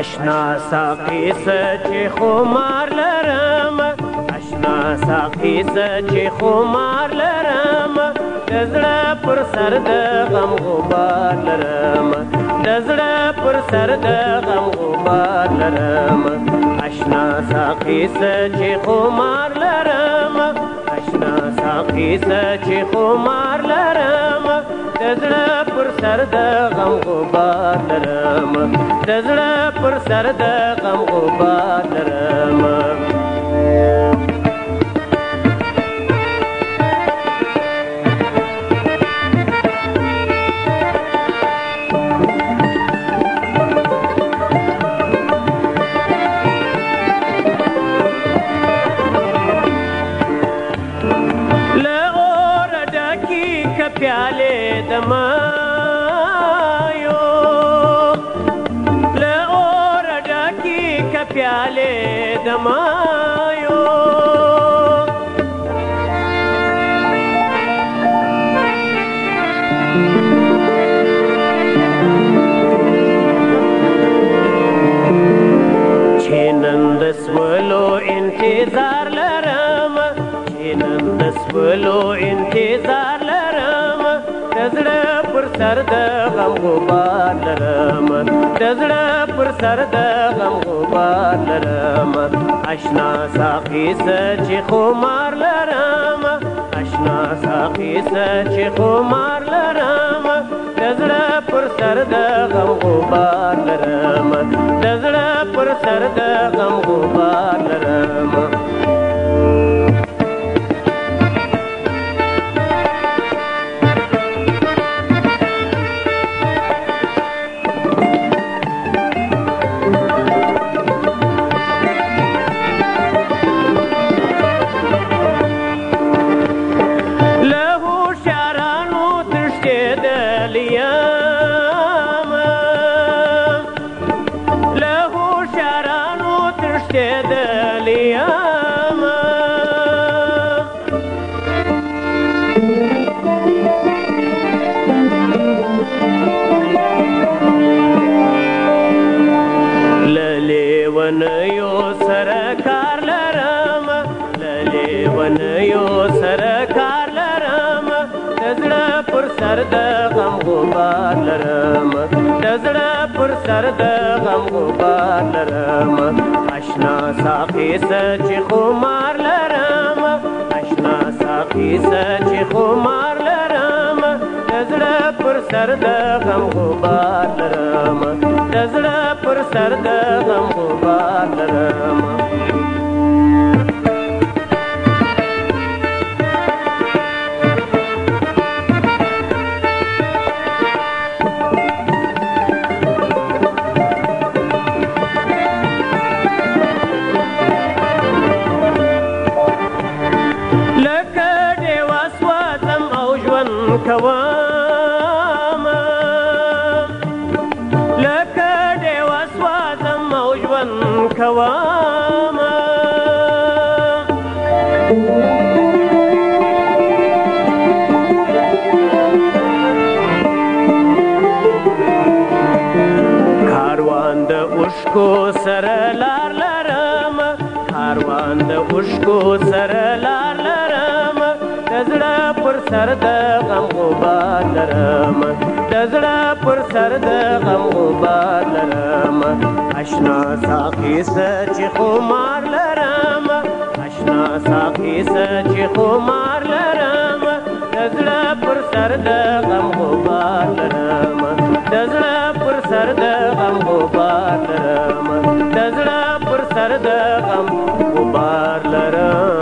اشنا ساقي سچ خمار لرم اشنا ساقي سچ خمار لرم دزړه پر سر د غم غبار لرم دزړه پر سر د غم غبار لرم اشنا ساقي سچ خمار لرم اشنا ساقي سچ خمار لرم دزړه پر سر د غم غبار لرم دزړه پر سر د غم غبار لرم प्याले दमायो ले और डाकी का प्याले दमायो छेनंद स्वलो इंतजार लरम छेनंद स्वलो इंतजार दزړه پر سر د غم غبار لرم دزړه پر سر د غم غبار لرم اشنا ساقي سچ خمار لرم اشنا ساقي سچ خمار لرم دزړه پر سر د غم غبار لرم دزړه پر سر د غم غبار لرم ونيو سرکار لرم ونيو سرکار لرم دزړه پر سر د غم غبار لرم دزړه پر سر د غم غبار لرم اشنا ساقي سچ خمار لرم اشنا ساقي سچ خمار لرم دزړه پر سر د غم غبار لرم دزړه پر سر د غم غبار لرم لکه ډیوه سوځم او ژوند کوم لکه ډیوه سوځم او ژوند کوم کاروان د اوښکو سره لار لرم کاروان د اوښکو سره لار لرم دزړه پر سر د غم غبار لرم دزړه پر سر د غم غبار لرم اشنا ساقي سچ خمار لرم اشنا ساقي سچ خمار لرم دزړه پر سر د غم غبار لرم دزړه پر سر د غم غبار لرم دزړه پر سر د غم غبار لرم